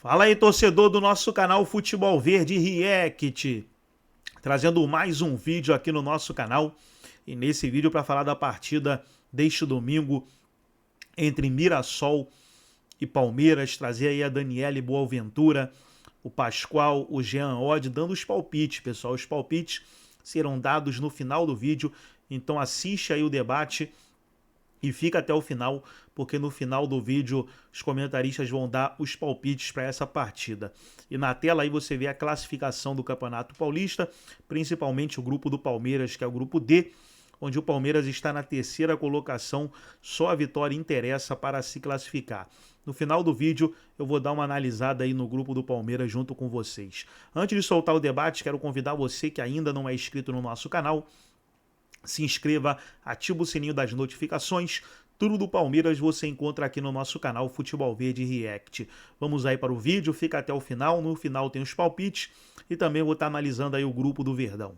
Fala aí, torcedor do nosso canal Futebol Verde React, trazendo mais um vídeo aqui no nosso canal. E nesse vídeo para falar da partida deste domingo entre Mirassol e Palmeiras, trazer aí a Daniele Boaventura, o Pascoal, o Jean Oddi, dando os palpites, pessoal. Os palpites serão dados no final do vídeo, então assiste aí o debate e fica até o final, porque no final do vídeo os comentaristas vão dar os palpites para essa partida. E na tela aí você vê a classificação do Campeonato Paulista, principalmente o grupo do Palmeiras, que é o grupo D, onde o Palmeiras está na terceira colocação, só a vitória interessa para se classificar. No final do vídeo eu vou dar uma analisada aí no grupo do Palmeiras junto com vocês. Antes de soltar o debate, quero convidar você que ainda não é inscrito no nosso canal, se inscreva, ativa o sininho das notificações. Tudo do Palmeiras você encontra aqui no nosso canal Futebol Verde React. Vamos aí para o vídeo, fica até o final. No final tem os palpites e também vou estar analisando aí o grupo do Verdão.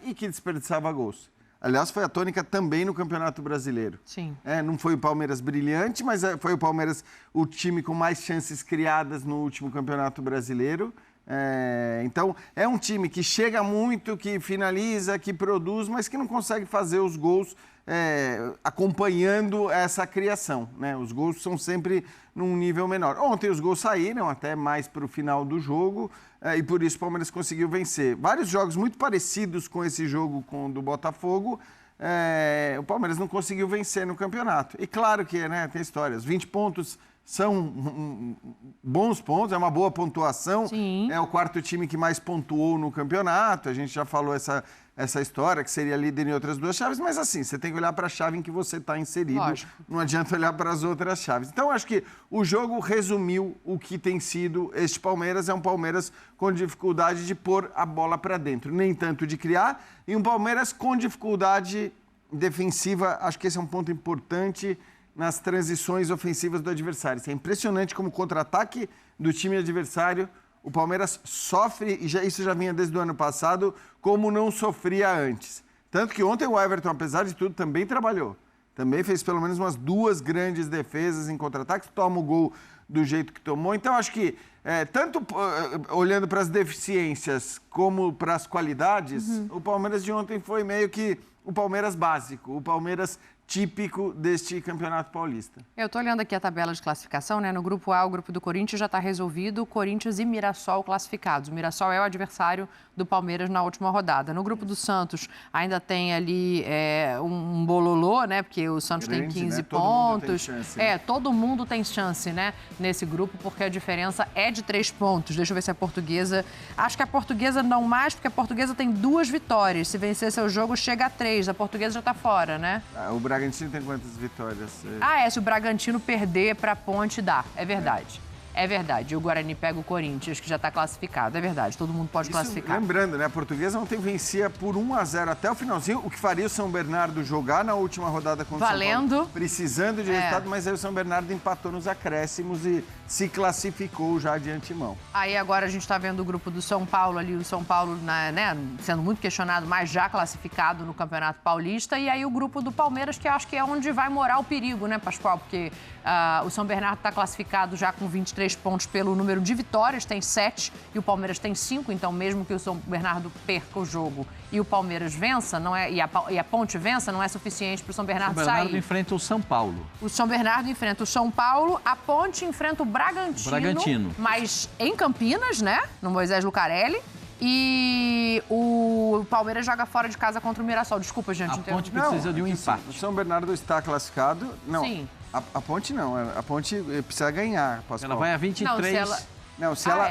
E que desperdiçava gols. Aliás, foi a tônica também no Campeonato Brasileiro. Sim. Não foi o Palmeiras brilhante, mas foi o Palmeiras o time com mais chances criadas no último Campeonato Brasileiro. Então, é um time que chega muito, que finaliza, que produz, mas que não consegue fazer os gols acompanhando essa criação, né? Os gols são sempre num nível menor. Ontem os gols saíram até mais para o final do jogo e por isso o Palmeiras conseguiu vencer. Vários jogos muito parecidos com esse jogo com o do Botafogo, o Palmeiras não conseguiu vencer no campeonato. E claro que tem histórias, 20 pontos são bons pontos, é uma boa pontuação. Sim. É o quarto time que mais pontuou no campeonato, a gente já falou essa história, que seria líder em outras duas chaves, mas assim, você tem que olhar para a chave em que você está inserido. Lógico. Não adianta olhar para as outras chaves. Então, acho que o jogo resumiu o que tem sido este Palmeiras. É um Palmeiras com dificuldade de pôr a bola para dentro, nem tanto de criar, e um Palmeiras com dificuldade defensiva. Acho que esse é um ponto importante nas transições ofensivas do adversário. É impressionante como o contra-ataque do time adversário, o Palmeiras sofre, e isso já vinha desde o ano passado, como não sofria antes. Tanto que ontem o Everton, apesar de tudo, também trabalhou. Também fez pelo menos umas duas grandes defesas em contra-ataque, toma o gol do jeito que tomou. Então, acho que, tanto olhando para as deficiências como para as qualidades, o Palmeiras de ontem foi meio que o Palmeiras básico, o Palmeiras típico deste Campeonato Paulista. Eu estou olhando aqui a tabela de classificação, né? No grupo A, o grupo do Corinthians já está resolvido, Corinthians e Mirassol classificados. O Mirassol é o adversário do Palmeiras na última rodada. No grupo do Santos ainda tem ali um bololô, né? Porque o Santos Grande, tem 15 né? pontos. Todo mundo tem chance, né? Todo mundo tem chance, né? Nesse grupo, porque a diferença é de 3 pontos. Deixa eu ver se a Portuguesa... Acho que a Portuguesa não mais, porque a Portuguesa tem 2 vitórias. Se vencer seu jogo, chega a 3. A Portuguesa já está fora, né? O Bragantino tem quantas vitórias? Se o Bragantino perder para a Ponte, dá. É verdade. É verdade. E o Guarani pega o Corinthians, que já está classificado. É verdade. Todo mundo pode classificar. Lembrando, né? A Portuguesa ontem vencia por 1-0 até o finalzinho, o que faria o São Bernardo jogar na última rodada contra o São Paulo. Precisando de resultado, mas aí o São Bernardo empatou nos acréscimos e se classificou já de antemão. Aí agora a gente está vendo o grupo do São Paulo ali, o São Paulo, né, sendo muito questionado, mas já classificado no Campeonato Paulista. E aí o grupo do Palmeiras, que eu acho que é onde vai morar o perigo, né, Pascoal? Porque o São Bernardo está classificado já com 23 pontos pelo número de vitórias, tem 7 e o Palmeiras tem 5, então mesmo que o São Bernardo perca o jogo e o Palmeiras vença, e a Ponte vença, não é suficiente para o São Bernardo sair. O São Bernardo enfrenta o São Paulo. O São Bernardo enfrenta o São Paulo, a Ponte enfrenta o Bragantino. Mas em Campinas, né, no Moisés Lucarelli. E o Palmeiras joga fora de casa contra o Mirassol. Desculpa, gente. A Ponte precisa de um empate. O São Bernardo está classificado. Não, sim. A Ponte não. A Ponte precisa ganhar. Ela vai a 23.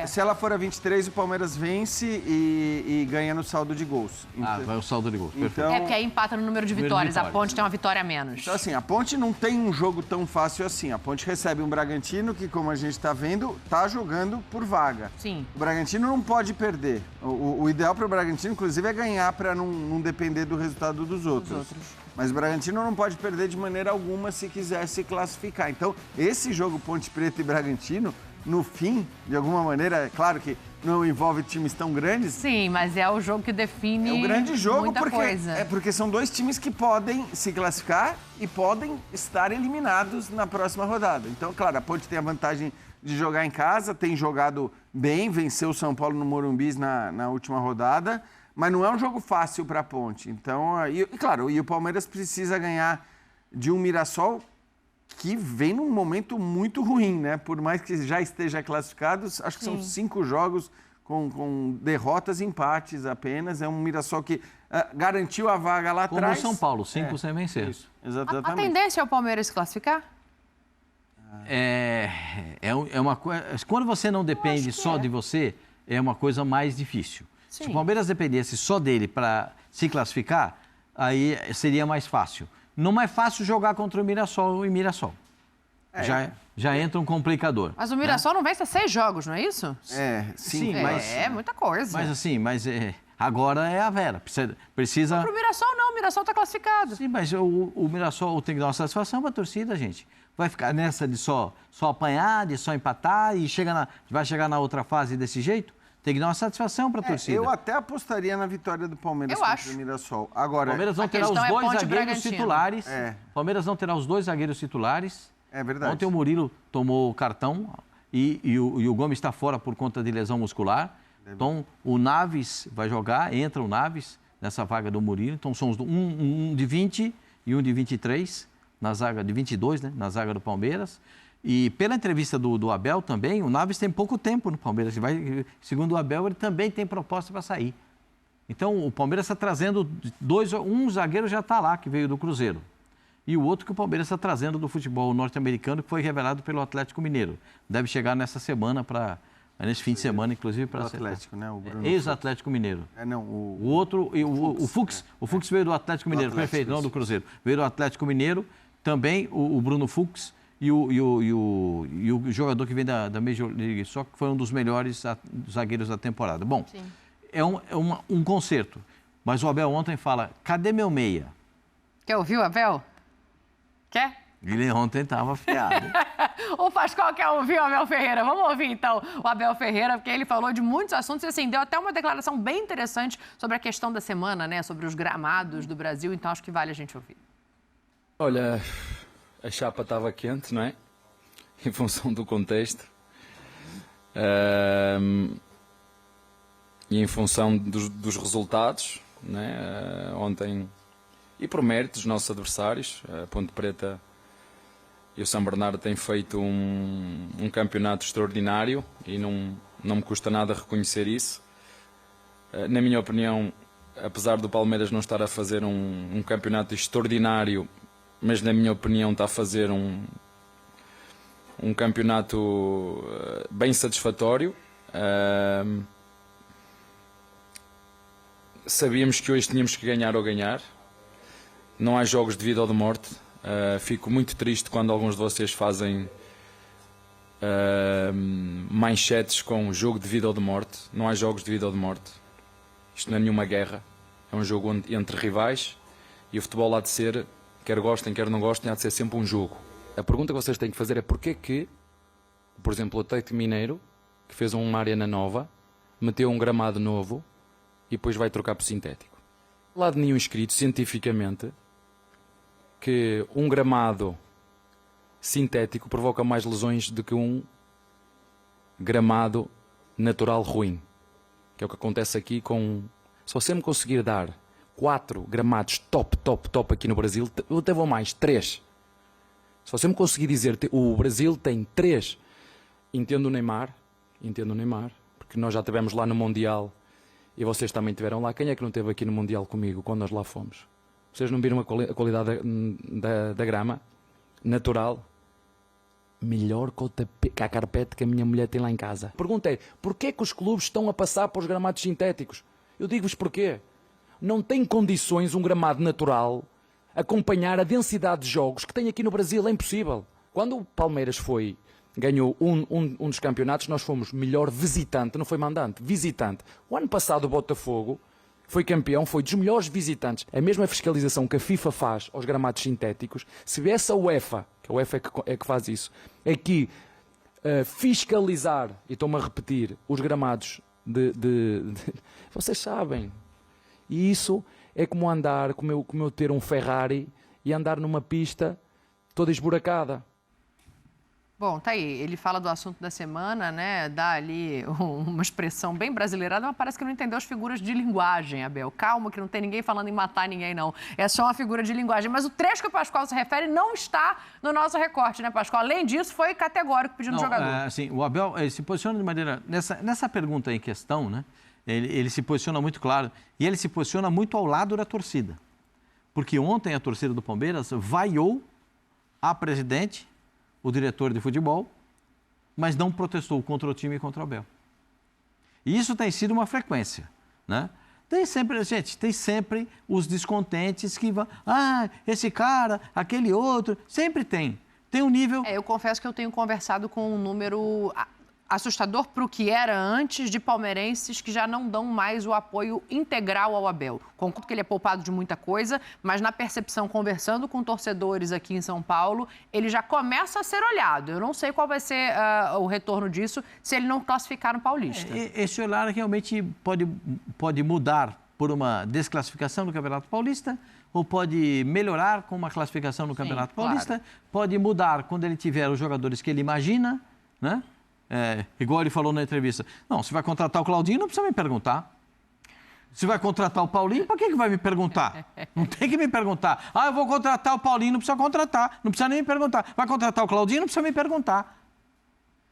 Se ela for a 23, o Palmeiras vence e ganha no saldo de gols. Vai o saldo de gols. Então, porque aí empata no número de vitórias. A Ponte tem uma vitória a menos. Então, assim, a Ponte não tem um jogo tão fácil assim. A Ponte recebe um Bragantino que, como a gente está vendo, está jogando por vaga. Sim. O Bragantino não pode perder. O ideal para o Bragantino, inclusive, é ganhar para não depender do resultado dos outros. Mas o Bragantino não pode perder de maneira alguma se quiser se classificar. Então, esse jogo Ponte Preta e Bragantino, no fim, de alguma maneira, é claro que não envolve times tão grandes. Sim, mas é o jogo que define o grande jogo muita coisa. Porque são dois times que podem se classificar e podem estar eliminados na próxima rodada. Então, claro, a Ponte tem a vantagem de jogar em casa, tem jogado bem, venceu o São Paulo no Morumbi na última rodada, mas não é um jogo fácil para a Ponte. Então, claro, o Palmeiras precisa ganhar de um Mirassol que vem num momento muito ruim, né? Por mais que já esteja classificado, acho que são 5 jogos com derrotas e empates apenas. É um Mirassol que garantiu a vaga lá atrás. Como o São Paulo, 5 sem vencer. Isso, exatamente. A tendência é o Palmeiras se classificar? É uma coisa. Quando você não depende só de você, é uma coisa mais difícil. Sim. Se o Palmeiras dependesse só dele para se classificar, aí seria mais fácil. Não é fácil jogar contra o Mirassol e Mirassol. Já entra um complicador. Mas o Mirassol não vence 6 jogos, não é isso? Sim, mas é muita coisa. Mas agora é a Vera. Precisa... Para o Mirassol não, o Mirassol está classificado. Sim, mas o Mirassol tem que dar uma satisfação para a torcida, gente. Vai ficar nessa de só apanhar, de só empatar e vai chegar na outra fase desse jeito? Tem que dar uma satisfação para a torcida. Eu até apostaria na vitória do Palmeiras contra o Mirassol. Agora, o Palmeiras não terá os 2 zagueiros titulares. O Palmeiras não terá os 2 zagueiros titulares. É verdade. Ontem o Murilo tomou o cartão e o Gomes está fora por conta de lesão muscular. Então o Naves vai jogar, entra o Naves nessa vaga do Murilo. Então são um de 20 e um de 23 na zaga de 22, né, na zaga do Palmeiras. E pela entrevista do Abel também, o Naves tem pouco tempo no Palmeiras. Segundo o Abel, ele também tem proposta para sair. Então, o Palmeiras está trazendo um zagueiro já está lá, que veio do Cruzeiro. E o outro que o Palmeiras está trazendo do futebol norte-americano, que foi revelado pelo Atlético Mineiro. Deve chegar nessa semana, nesse fim de semana, inclusive, para o Atlético, né? O Bruno ex-Atlético Mineiro. O outro, o Fux veio do Atlético Mineiro, perfeito, não do Cruzeiro. Veio do Atlético Mineiro, também o Bruno Fux. E o jogador que vem da Major League Soccer foi um dos melhores zagueiros da temporada. Bom, sim, é um conserto. Mas o Abel ontem fala, cadê meu meia? Quer ouvir o Abel? Quer? Ele ontem estava afiado. O Pascoal quer ouvir o Abel Ferreira. Vamos ouvir, então, o Abel Ferreira, porque ele falou de muitos assuntos e, assim, deu até uma declaração bem interessante sobre a questão da semana, né? Sobre os gramados do Brasil. Então, acho que vale a gente ouvir. Olha... A chapa estava quente, não é? Em função do contexto. E em função dos resultados, não é? Ontem, e por mérito dos nossos adversários, a Ponte Preta e o São Bernardo têm feito um campeonato extraordinário e não me custa nada reconhecer isso. Na minha opinião, apesar do Palmeiras não estar a fazer um campeonato extraordinário, mas na minha opinião está a fazer um campeonato bem satisfatório. Sabíamos que hoje tínhamos que ganhar ou ganhar. Não há jogos de vida ou de morte. Fico muito triste quando alguns de vocês fazem manchetes com jogo de vida ou de morte. Não há jogos de vida ou de morte. Isto não é nenhuma guerra. É um jogo entre rivais e o futebol há de ser... Quer gostem, quer não gostem, há de ser sempre um jogo. A pergunta que vocês têm que fazer é porquê que, por exemplo, o Atlético Mineiro, que fez uma arena nova, meteu um gramado novo e depois vai trocar por sintético. Não há de nenhum escrito cientificamente que um gramado sintético provoca mais lesões do que um gramado natural ruim. Que é o que acontece aqui com... Se você me conseguir dar 4 gramados top aqui no Brasil, eu até vou mais, 3. Se você me conseguir dizer, o Brasil tem 3. Entendo o Neymar, porque nós já estivemos lá no Mundial e vocês também estiveram lá. Quem é que não esteve aqui no Mundial comigo quando nós lá fomos? Vocês não viram a qualidade da grama natural? Melhor que a carpete que a minha mulher tem lá em casa. A pergunta é, porquê que os clubes estão a passar para os gramados sintéticos? Eu digo-vos porquê. Não tem condições um gramado natural acompanhar a densidade de jogos que tem aqui no Brasil, é impossível. Quando o Palmeiras ganhou um dos campeonatos, nós fomos melhor visitante, não foi mandante, visitante. O ano passado o Botafogo foi campeão, foi dos melhores visitantes. A mesma fiscalização que a FIFA faz aos gramados sintéticos, se viesse a UEFA, que a UEFA é que faz isso, é que fiscalizar, e estou-me a repetir, os gramados vocês sabem. E isso é como andar, como eu ter um Ferrari e andar numa pista toda esburacada. Bom, tá aí. Ele fala do assunto da semana, né? Dá ali uma expressão bem brasileirada, mas parece que não entendeu as figuras de linguagem, Abel. Calma, que não tem ninguém falando em matar ninguém, não. É só uma figura de linguagem. Mas o trecho que o Pascoal se refere não está no nosso recorte, né, Pascoal? Além disso, foi categórico pedindo jogador. Assim, o Abel se posiciona de maneira... Nessa pergunta em questão, né? Ele se posiciona muito claro. E ele se posiciona muito ao lado da torcida. Porque ontem a torcida do Palmeiras vaiou a presidente, o diretor de futebol, mas não protestou contra o time e contra o Abel. E isso tem sido uma frequência, né? Tem sempre os descontentes que vão, esse cara, aquele outro, sempre tem. Tem um nível... Eu confesso que eu tenho conversado com um número assustador para o que era antes, de palmeirenses que já não dão mais o apoio integral ao Abel. Concordo que ele é poupado de muita coisa, mas na percepção, conversando com torcedores aqui em São Paulo, ele já começa a ser olhado. Eu não sei qual vai ser o retorno disso se ele não classificar no Paulista. Esse olhar realmente pode mudar por uma desclassificação do Campeonato Paulista, ou pode melhorar com uma classificação no Campeonato Paulista, claro. Pode mudar quando ele tiver os jogadores que ele imagina, né? Igual ele falou na entrevista. Não, se vai contratar o Claudinho, não precisa me perguntar. Se vai contratar o Paulinho, para que vai me perguntar? Não tem que me perguntar. Eu vou contratar o Paulinho, não precisa contratar. Não precisa nem me perguntar. Vai contratar o Claudinho, não precisa me perguntar.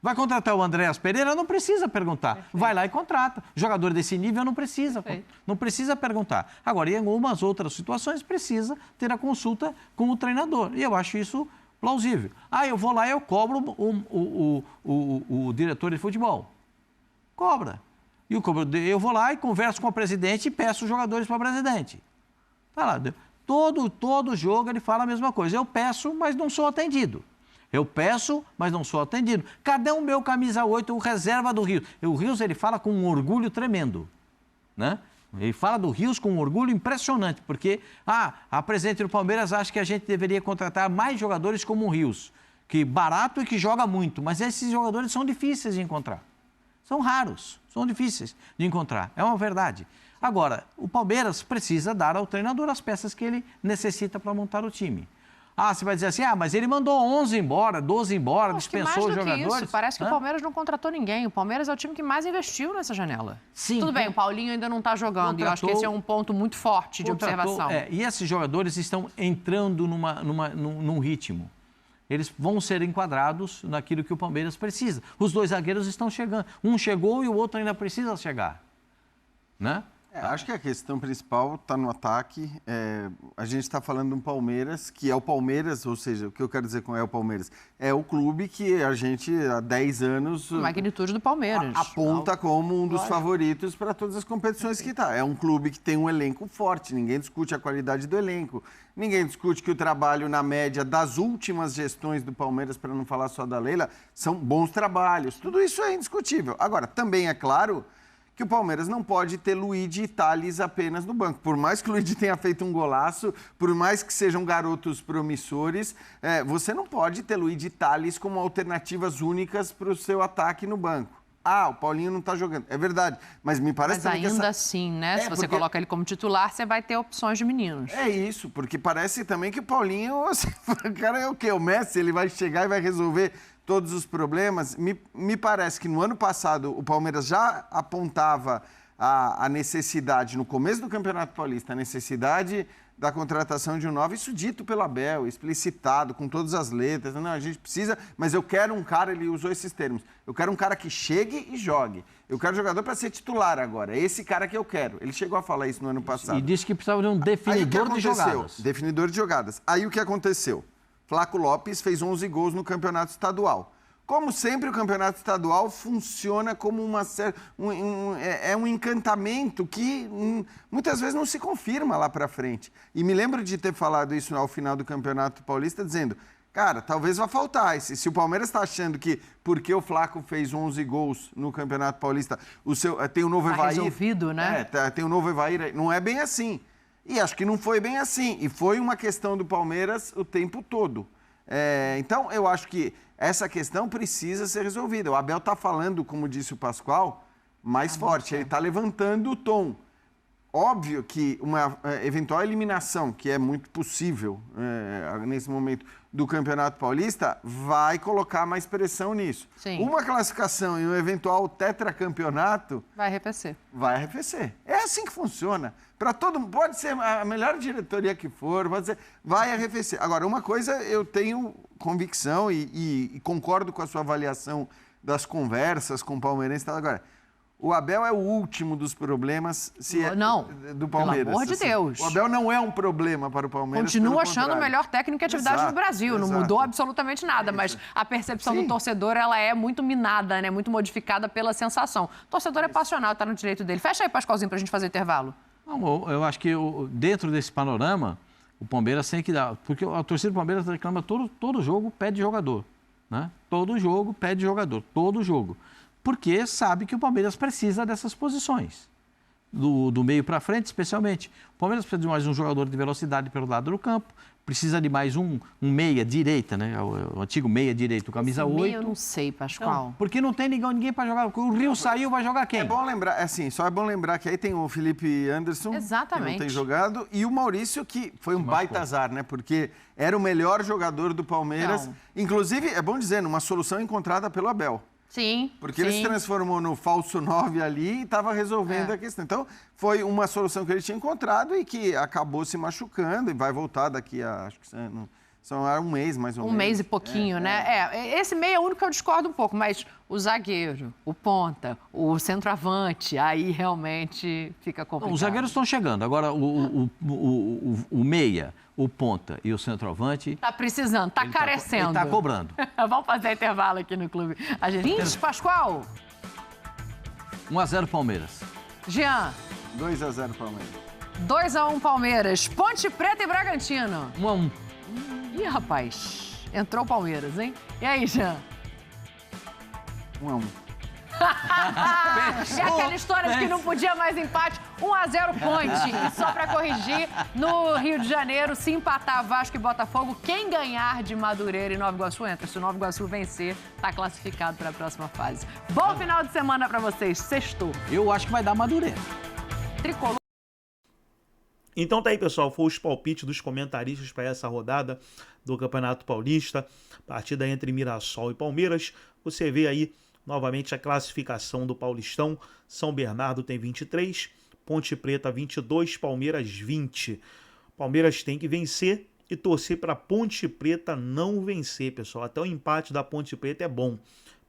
Vai contratar o Andréas Pereira, não precisa perguntar. Perfeito. Vai lá e contrata. Jogador desse nível não precisa. Não precisa perguntar. Agora, em algumas outras situações, precisa ter a consulta com o treinador. E eu acho isso plausível. Eu vou lá e eu cobro o diretor de futebol. Cobra. Eu vou lá e converso com o presidente e peço os jogadores para o presidente. Tá lá. Todo jogo ele fala a mesma coisa. Eu peço, mas não sou atendido. Eu peço, mas não sou atendido. Cadê o meu camisa 8, o reserva do Rios? O Rios, ele fala com um orgulho tremendo, né? Ele fala do Rios com um orgulho impressionante, porque a presidente do Palmeiras acha que a gente deveria contratar mais jogadores como o Rios, que barato e que joga muito, mas esses jogadores são difíceis de encontrar. São raros, são difíceis de encontrar, é uma verdade. Agora, o Palmeiras precisa dar ao treinador as peças que ele necessita para montar o time. Você vai dizer assim, mas ele mandou 11 embora, 12 embora, dispensou os jogadores. Isso. Parece que o Palmeiras não contratou ninguém. O Palmeiras é o time que mais investiu nessa janela. Sim. Tudo bem, o Paulinho ainda não está jogando. E eu acho que esse é um ponto muito forte de observação. E esses jogadores estão entrando num ritmo. Eles vão ser enquadrados naquilo que o Palmeiras precisa. Os dois zagueiros estão chegando. Um chegou e o outro ainda precisa chegar, né? Acho que a questão principal está no ataque. A gente está falando de um Palmeiras, que é o Palmeiras, ou seja, o que eu quero dizer com o Palmeiras? É o clube que a gente, há 10 anos... A magnitude do Palmeiras. Aponta como um dos favoritos para todas as competições que está. É um clube que tem um elenco forte, ninguém discute a qualidade do elenco, ninguém discute que o trabalho, na média, das últimas gestões do Palmeiras, para não falar só da Leila, são bons trabalhos. Tudo isso é indiscutível. Agora, também é claro que o Palmeiras não pode ter Luigi e Tales apenas no banco. Por mais que o Luigi tenha feito um golaço, por mais que sejam garotos promissores, você não pode ter Luigi e Tales como alternativas únicas para o seu ataque no banco. O Paulinho não está jogando. É verdade, mas me parece... Mas ainda assim, né? Se você coloca ele como titular, você vai ter opções de meninos. É isso, porque parece também que o Paulinho... O cara é o quê? O Messi, ele vai chegar e vai resolver todos os problemas. Me parece que no ano passado o Palmeiras já apontava a necessidade, no começo do Campeonato Paulista, a necessidade da contratação de um 9, isso dito pelo Abel, explicitado, com todas as letras. Não, a gente precisa, mas eu quero um cara, ele usou esses termos, eu quero um cara que chegue e jogue. Eu quero jogador para ser titular agora, é esse cara que eu quero. Ele chegou a falar isso no ano passado. E disse que precisava de um definidor de jogadas. Definidor de jogadas. Aí o que aconteceu? Flaco Lopes fez 11 gols no Campeonato Estadual. Como sempre, o Campeonato Estadual funciona como um encantamento que muitas vezes não se confirma lá para frente. E me lembro de ter falado isso ao final do Campeonato Paulista, dizendo, cara, talvez vá faltar. Se o Palmeiras está achando que porque o Flaco fez 11 gols no Campeonato Paulista, tem o novo Evair... resolvido, né? Tem o novo Evair, não é bem assim. E acho que não foi bem assim. E foi uma questão do Palmeiras o tempo todo. Então, eu acho que essa questão precisa ser resolvida. O Abel está falando, como disse o Pascoal, mais forte. Ele está levantando o tom. Óbvio que uma eventual eliminação, que é muito possível nesse momento, do Campeonato Paulista, vai colocar mais pressão nisso. Sim. Uma classificação e um eventual tetracampeonato... Vai arrefecer. Vai arrefecer. É assim que funciona. Para todo mundo, pode ser a melhor diretoria que for, pode ser, vai arrefecer. Agora, uma coisa eu tenho convicção e concordo com a sua avaliação das conversas com o palmeirense. Agora, o Abel é o último dos problemas do Palmeiras. Pelo amor de Deus. O Abel não é um problema para o Palmeiras. Continua achando o melhor técnico em atividade no Brasil. Não mudou absolutamente nada, mas a percepção do torcedor ela é muito minada, né? Muito modificada pela sensação. O torcedor é passional, está no direito dele. Fecha aí, Pascoalzinho, para a gente fazer intervalo. Não, eu acho que dentro desse panorama, o Palmeiras tem que dar... Porque a torcida do Palmeiras reclama todo jogo, pede jogador. Né? Todo jogo, pede jogador. Todo jogo. Porque sabe que o Palmeiras precisa dessas posições. Do meio para frente, especialmente. O Palmeiras precisa de mais um jogador de velocidade pelo lado do campo, precisa de mais um meia-direita, né? O antigo meia-direito, camisa 8. Eu não sei, Pascoal. Não, porque não tem ninguém para jogar. O Rio saiu, vai jogar quem? É bom lembrar, só é bom lembrar que aí tem o Felipe Anderson, exatamente, que não tem jogado, e o Maurício, que foi um baita azar, né? Porque era o melhor jogador do Palmeiras. Não. Inclusive, é bom dizer, uma solução encontrada pelo Abel. Sim. Porque ele se transformou no falso 9 ali e estava resolvendo a questão. Então, foi uma solução que ele tinha encontrado e que acabou se machucando e vai voltar daqui a, acho que são um mês mais ou menos. Um mês e pouquinho, né? Esse meio é o único que eu discordo um pouco, mas o zagueiro, o ponta, o centroavante, aí realmente fica complicado. Os zagueiros estão chegando. Agora, o meia, o ponta e o centroavante... Tá precisando, tá carecendo. Ele tá cobrando. Vamos fazer intervalo aqui no clube. A gente... Pascoal. 1-0 Palmeiras. Jean. 2-0 Palmeiras. 2-1 Palmeiras. Ponte Preta e Bragantino. 1-1. Ih, rapaz. Entrou o Palmeiras, hein? E aí, Jean? 1-1. É aquela história de que não podia mais empate. 1-0 Ponte. E só para corrigir, no Rio de Janeiro, se empatar Vasco e Botafogo, quem ganhar de Madureira e Nova Iguaçu entra. Se o Nova Iguaçu vencer, tá classificado para a próxima fase. Bom final de semana para vocês. Sextou. Eu acho que vai dar Madureira. Tricolor. Então tá aí, pessoal, foi os palpites dos comentaristas para essa rodada do Campeonato Paulista, partida entre Mirassol e Palmeiras. Você vê aí novamente a classificação do Paulistão. São Bernardo tem 23, Ponte Preta 22, Palmeiras 20. Palmeiras tem que vencer e torcer para Ponte Preta não vencer, pessoal. Até o empate da Ponte Preta é bom.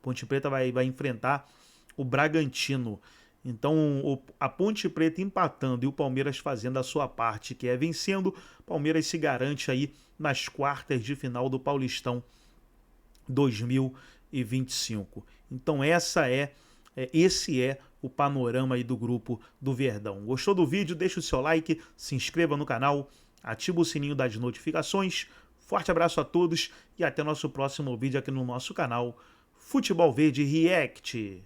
Ponte Preta vai enfrentar o Bragantino. Então, a Ponte Preta empatando e o Palmeiras fazendo a sua parte, que é vencendo, Palmeiras se garante aí nas quartas de final do Paulistão 2025. Então, esse é o panorama aí do grupo do Verdão. Gostou do vídeo? Deixa o seu like, se inscreva no canal, ativa o sininho das notificações. Forte abraço a todos e até nosso próximo vídeo aqui no nosso canal Futebol Verde React.